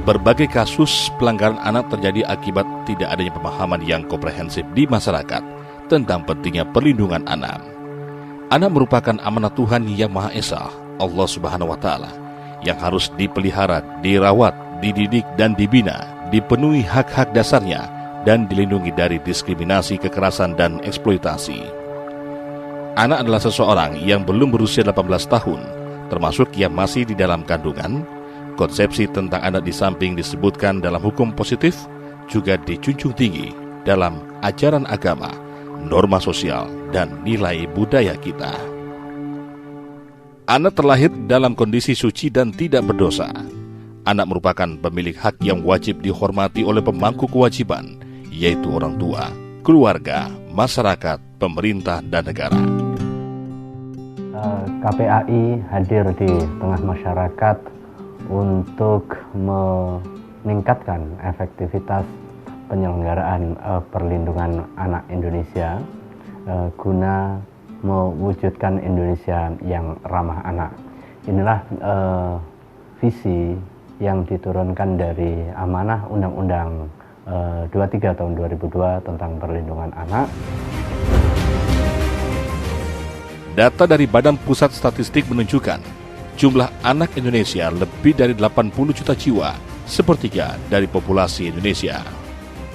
Berbagai kasus pelanggaran anak terjadi akibat tidak adanya pemahaman yang komprehensif di masyarakat tentang pentingnya perlindungan anak. Anak merupakan amanah Tuhan Yang Maha Esa, Allah Subhanahu wa Ta'ala, yang harus dipelihara, dirawat, dididik dan dibina, dipenuhi hak-hak dasarnya dan dilindungi dari diskriminasi, kekerasan dan eksploitasi. Anak adalah seseorang yang belum berusia 18 tahun, termasuk yang masih di dalam kandungan. Konsepsi tentang anak di samping disebutkan dalam hukum positif, juga dijunjung tinggi dalam ajaran agama, norma sosial, dan nilai budaya kita. Anak terlahir dalam kondisi suci dan tidak berdosa. Anak merupakan pemilik hak yang wajib dihormati oleh pemangku kewajiban, yaitu orang tua, keluarga, masyarakat, pemerintah, dan negara. KPAI hadir di tengah masyarakat untuk meningkatkan efektivitas penyelenggaraan perlindungan anak Indonesia guna mewujudkan Indonesia yang ramah anak. Inilah visi yang diturunkan dari amanah Undang-Undang 23 tahun 2002 tentang perlindungan anak. Data dari Badan Pusat Statistik menunjukkan jumlah anak Indonesia lebih dari 80 juta jiwa, sepertiga dari populasi Indonesia.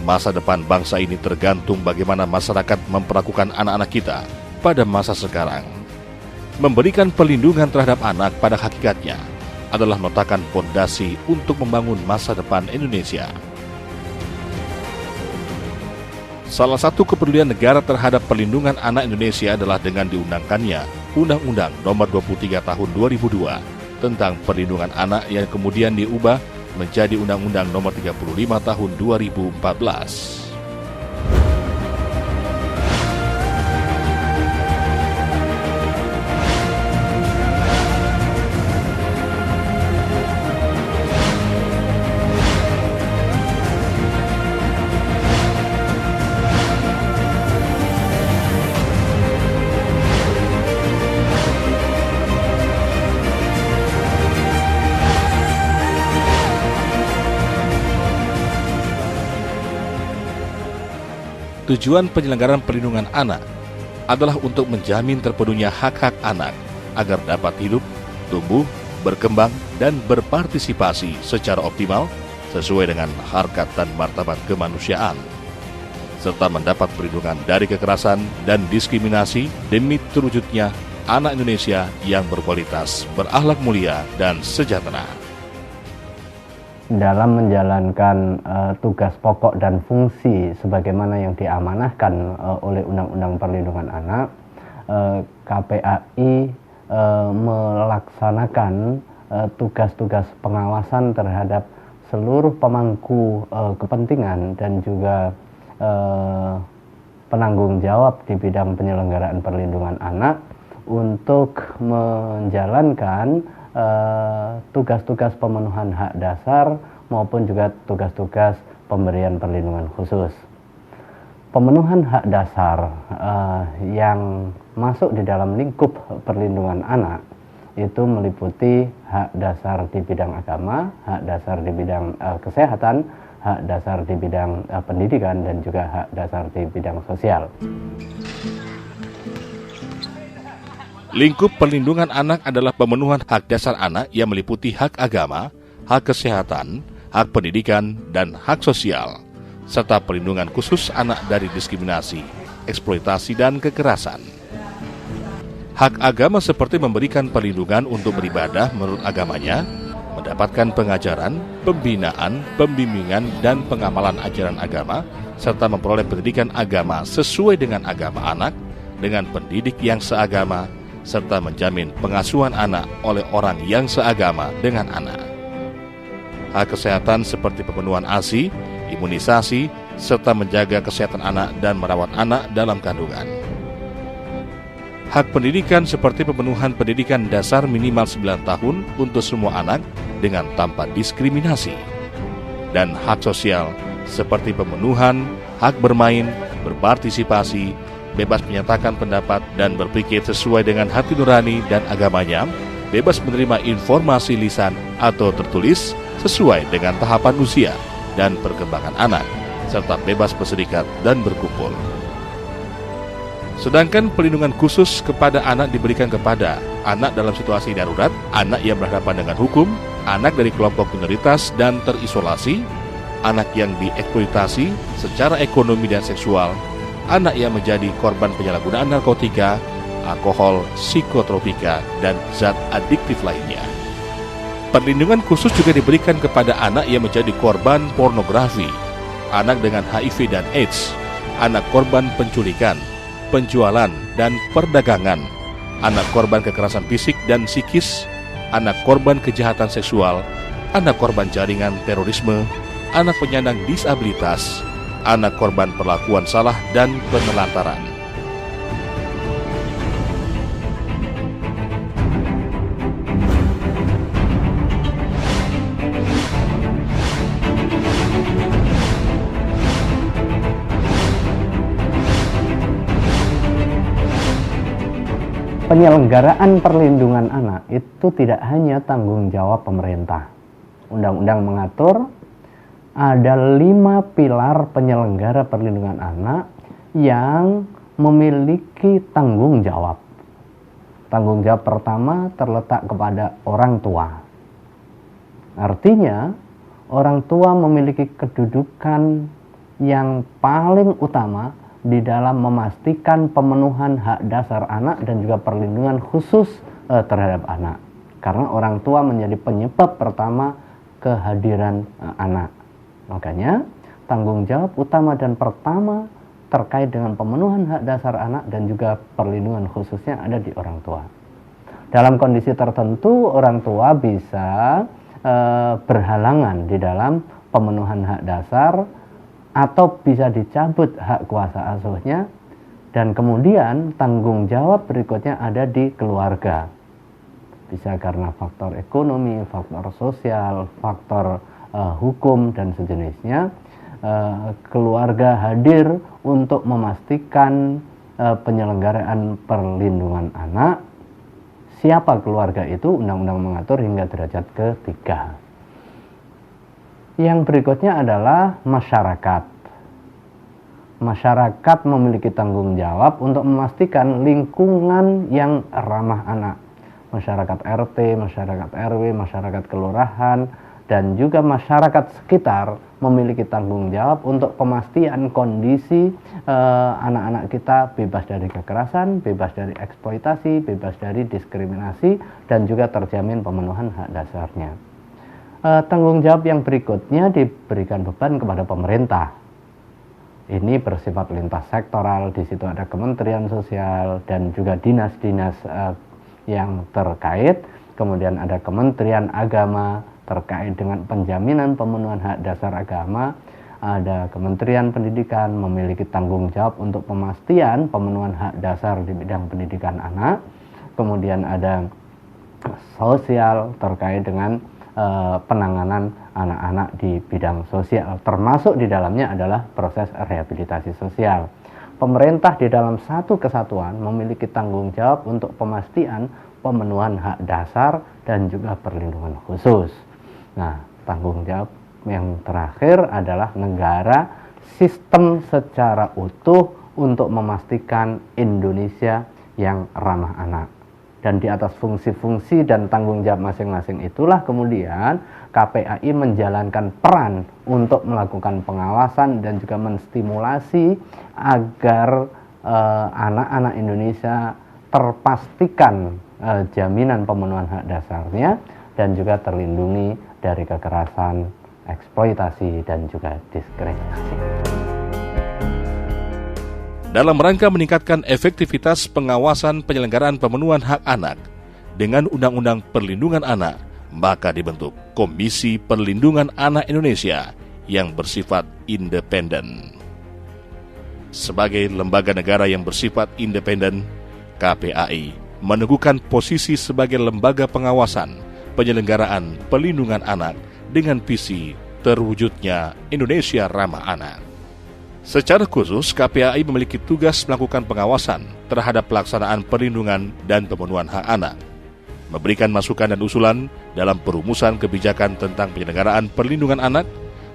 Masa depan bangsa ini tergantung bagaimana masyarakat memperlakukan anak-anak kita pada masa sekarang. Memberikan perlindungan terhadap anak pada hakikatnya adalah meletakkan fondasi untuk membangun masa depan Indonesia. Salah satu kepedulian negara terhadap perlindungan anak Indonesia adalah dengan diundangkannya Undang-Undang Nomor 23 Tahun 2002 tentang perlindungan anak yang kemudian diubah menjadi Undang-Undang Nomor 35 Tahun 2014. Tujuan penyelenggaraan perlindungan anak adalah untuk menjamin terpenuhnya hak-hak anak agar dapat hidup, tumbuh, berkembang, dan berpartisipasi secara optimal sesuai dengan harkat dan martabat kemanusiaan, serta mendapat perlindungan dari kekerasan dan diskriminasi demi terwujudnya anak Indonesia yang berkualitas, berakhlak mulia, dan sejahtera. Dalam menjalankan tugas pokok dan fungsi sebagaimana yang diamanahkan oleh Undang-Undang Perlindungan Anak, KPAI melaksanakan tugas-tugas pengawasan terhadap seluruh pemangku kepentingan dan juga penanggung jawab di bidang penyelenggaraan perlindungan anak untuk menjalankan tugas-tugas pemenuhan hak dasar maupun juga tugas-tugas pemberian perlindungan khusus. Pemenuhan hak dasar yang masuk di dalam lingkup perlindungan anak itu meliputi hak dasar di bidang agama, hak dasar di bidang kesehatan, hak dasar di bidang pendidikan, dan juga hak dasar di bidang sosial. Lingkup perlindungan anak adalah pemenuhan hak dasar anak yang meliputi hak agama, hak kesehatan, hak pendidikan, dan hak sosial, serta perlindungan khusus anak dari diskriminasi, eksploitasi, dan kekerasan. Hak agama seperti memberikan perlindungan untuk beribadah menurut agamanya, mendapatkan pengajaran, pembinaan, pembimbingan, dan pengamalan ajaran agama, serta memperoleh pendidikan agama sesuai dengan agama anak, dengan pendidik yang seagama, serta menjamin pengasuhan anak oleh orang yang seagama dengan anak. Hak kesehatan seperti pemenuhan ASI, imunisasi, serta menjaga kesehatan anak dan merawat anak dalam kandungan. Hak pendidikan seperti pemenuhan pendidikan dasar minimal 9 tahun untuk semua anak dengan tanpa diskriminasi. Dan hak sosial seperti pemenuhan hak bermain, berpartisipasi, bebas menyatakan pendapat dan berpikir sesuai dengan hati nurani dan agamanya, bebas menerima informasi lisan atau tertulis, sesuai dengan tahapan usia dan perkembangan anak, serta bebas berserikat dan berkumpul. Sedangkan perlindungan khusus kepada anak diberikan kepada anak dalam situasi darurat, anak yang berhadapan dengan hukum, anak dari kelompok minoritas dan terisolasi, anak yang dieksploitasi secara ekonomi dan seksual, anak yang menjadi korban penyalahgunaan narkotika, alkohol, psikotropika, dan zat adiktif lainnya. Perlindungan khusus juga diberikan kepada anak yang menjadi korban pornografi, anak dengan HIV dan AIDS, anak korban penculikan, penjualan, dan perdagangan, anak korban kekerasan fisik dan psikis, anak korban kejahatan seksual, anak korban jaringan terorisme, anak penyandang disabilitas, anak korban perlakuan salah dan penelantaran. Penyelenggaraan perlindungan anak itu tidak hanya tanggung jawab pemerintah. Undang-undang mengatur ada 5 pilar penyelenggara perlindungan anak yang memiliki tanggung jawab. Tanggung jawab pertama terletak kepada orang tua. Artinya, orang tua memiliki kedudukan yang paling utama di dalam memastikan pemenuhan hak dasar anak dan juga perlindungan khusus terhadap anak. Karena orang tua menjadi penyebab pertama kehadiran anak. Makanya tanggung jawab utama dan pertama terkait dengan pemenuhan hak dasar anak dan juga perlindungan khususnya ada di orang tua. Dalam kondisi tertentu orang tua bisa berhalangan di dalam pemenuhan hak dasar atau bisa dicabut hak kuasa asuhnya, dan kemudian tanggung jawab berikutnya ada di keluarga. Bisa karena faktor ekonomi, faktor sosial, faktor hukum dan sejenisnya. Keluarga hadir untuk memastikan penyelenggaraan perlindungan anak. Siapa keluarga itu? Undang-undang mengatur hingga derajat ketiga. Yang berikutnya adalah masyarakat. Masyarakat memiliki tanggung jawab untuk memastikan lingkungan yang ramah anak. Masyarakat RT, masyarakat RW, masyarakat kelurahan, dan juga masyarakat sekitar memiliki tanggung jawab untuk pemastian kondisi anak-anak kita bebas dari kekerasan, bebas dari eksploitasi, bebas dari diskriminasi, dan juga terjamin pemenuhan hak dasarnya. Tanggung jawab yang berikutnya diberikan beban kepada pemerintah. Ini bersifat lintas sektoral, di situ ada Kementerian Sosial dan juga dinas-dinas yang terkait. Kemudian ada Kementerian Agama terkait dengan penjaminan pemenuhan hak dasar agama. Ada Kementerian Pendidikan memiliki tanggung jawab untuk pemastian pemenuhan hak dasar di bidang pendidikan anak. Kemudian ada Sosial terkait dengan penanganan anak-anak di bidang sosial, termasuk di dalamnya adalah proses rehabilitasi sosial. Pemerintah di dalam satu kesatuan memiliki tanggung jawab untuk pemastian pemenuhan hak dasar dan juga perlindungan khusus. Nah, tanggung jawab yang terakhir adalah negara sistem secara utuh untuk memastikan Indonesia yang ramah anak. Dan di atas fungsi-fungsi dan tanggung jawab masing-masing itulah kemudian KPAI menjalankan peran untuk melakukan pengawasan dan juga menstimulasi agar anak-anak Indonesia terpastikan jaminan pemenuhan hak dasarnya dan juga terlindungi dari kekerasan, eksploitasi, dan juga diskriminasi. Dalam rangka meningkatkan efektivitas pengawasan penyelenggaraan pemenuhan hak anak dengan Undang-Undang Perlindungan Anak, maka dibentuk Komisi Perlindungan Anak Indonesia yang bersifat independen. Sebagai lembaga negara yang bersifat independen, KPAI meneguhkan posisi sebagai lembaga pengawasan penyelenggaraan perlindungan anak dengan visi terwujudnya Indonesia ramah anak. Secara khusus, KPAI memiliki tugas melakukan pengawasan terhadap pelaksanaan perlindungan dan pemenuhan hak anak, memberikan masukan dan usulan dalam perumusan kebijakan tentang penyelenggaraan perlindungan anak,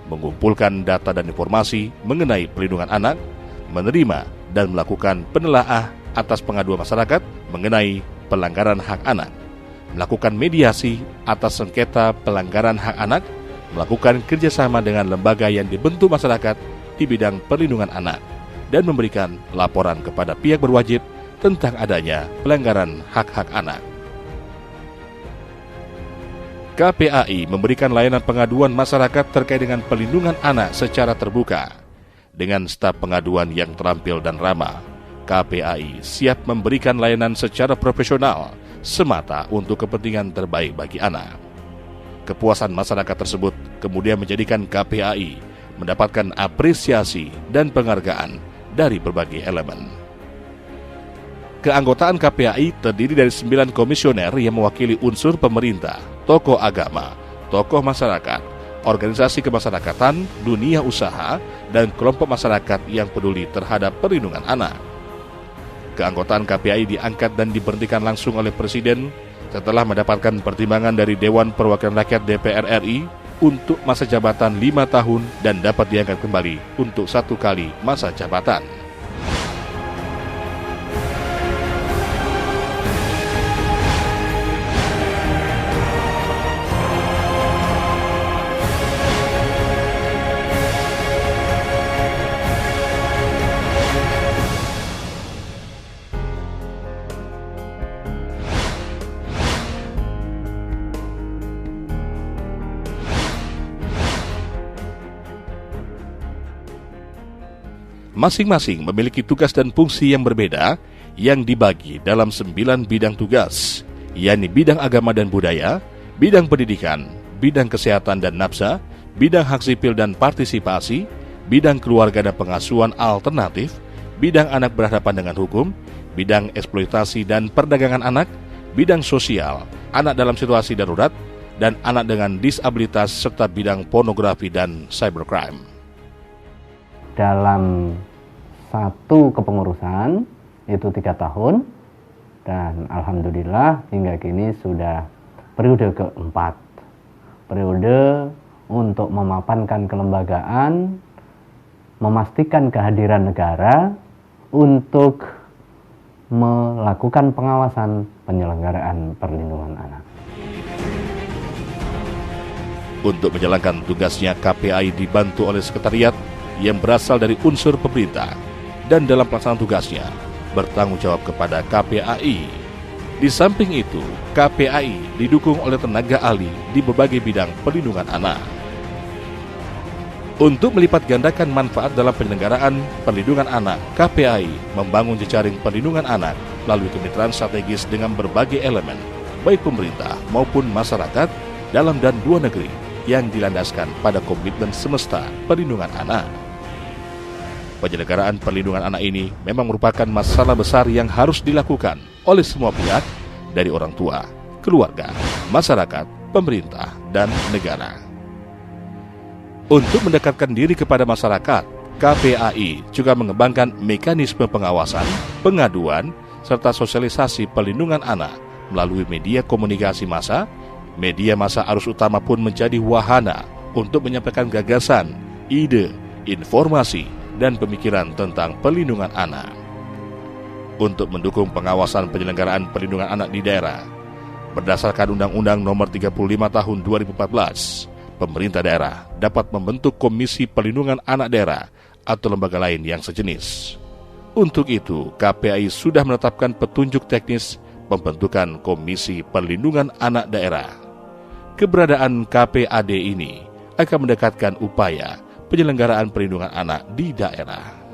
mengumpulkan data dan informasi mengenai perlindungan anak, menerima dan melakukan penelaah atas pengaduan masyarakat mengenai pelanggaran hak anak, melakukan mediasi atas sengketa pelanggaran hak anak, melakukan kerjasama dengan lembaga yang dibentuk masyarakat di bidang perlindungan anak, dan memberikan laporan kepada pihak berwajib tentang adanya pelanggaran hak-hak anak. KPAI memberikan layanan pengaduan masyarakat terkait dengan perlindungan anak secara terbuka. Dengan staf pengaduan yang terampil dan ramah, KPAI siap memberikan layanan secara profesional semata untuk kepentingan terbaik bagi anak. Kepuasan masyarakat tersebut kemudian menjadikan KPAI mendapatkan apresiasi dan penghargaan dari berbagai elemen. Keanggotaan KPAI terdiri dari 9 komisioner yang mewakili unsur pemerintah, tokoh agama, tokoh masyarakat, organisasi kemasyarakatan, dunia usaha, dan kelompok masyarakat yang peduli terhadap perlindungan anak. Keanggotaan KPAI diangkat dan diberhentikan langsung oleh Presiden setelah mendapatkan pertimbangan dari Dewan Perwakilan Rakyat DPR RI untuk masa jabatan 5 tahun dan dapat diangkat kembali untuk 1 kali masa jabatan. Masing-masing memiliki tugas dan fungsi yang berbeda yang dibagi dalam 9 bidang tugas, yakni bidang agama dan budaya, bidang pendidikan, bidang kesehatan dan nafsa, bidang hak sipil dan partisipasi, bidang keluarga dan pengasuhan alternatif, bidang anak berhadapan dengan hukum, bidang eksploitasi dan perdagangan anak, bidang sosial, anak dalam situasi darurat, dan anak dengan disabilitas serta bidang pornografi dan cybercrime. Dalam satu kepengurusan itu 3 tahun, dan alhamdulillah hingga kini sudah periode keempat. Periode untuk memapankan kelembagaan, memastikan kehadiran negara untuk melakukan pengawasan penyelenggaraan perlindungan anak. Untuk menjalankan tugasnya, KPAI dibantu oleh sekretariat yang berasal dari unsur pemerintah, dan dalam pelaksanaan tugasnya bertanggung jawab kepada KPAI. Di samping itu, KPAI didukung oleh tenaga ahli di berbagai bidang perlindungan anak. Untuk melipat gandakan manfaat dalam penyelenggaraan perlindungan anak, KPAI membangun jejaring perlindungan anak melalui kemitraan strategis dengan berbagai elemen, baik pemerintah maupun masyarakat dalam dan luar negeri, yang dilandaskan pada komitmen semesta perlindungan anak. Penyelenggaraan perlindungan anak ini memang merupakan masalah besar yang harus dilakukan oleh semua pihak, dari orang tua, keluarga, masyarakat, pemerintah, dan negara. Untuk mendekatkan diri kepada masyarakat, KPAI juga mengembangkan mekanisme pengawasan, pengaduan, serta sosialisasi perlindungan anak melalui media komunikasi massa. Media massa arus utama pun menjadi wahana untuk menyampaikan gagasan, ide, informasi, dan pemikiran tentang perlindungan anak. Untuk mendukung pengawasan penyelenggaraan perlindungan anak di daerah, berdasarkan Undang-Undang Nomor 35 Tahun 2014, pemerintah daerah dapat membentuk Komisi Perlindungan Anak Daerah atau lembaga lain yang sejenis. Untuk itu, KPAI sudah menetapkan petunjuk teknis pembentukan Komisi Perlindungan Anak Daerah. Keberadaan KPAD ini akan mendekatkan upaya penyelenggaraan perlindungan anak di daerah.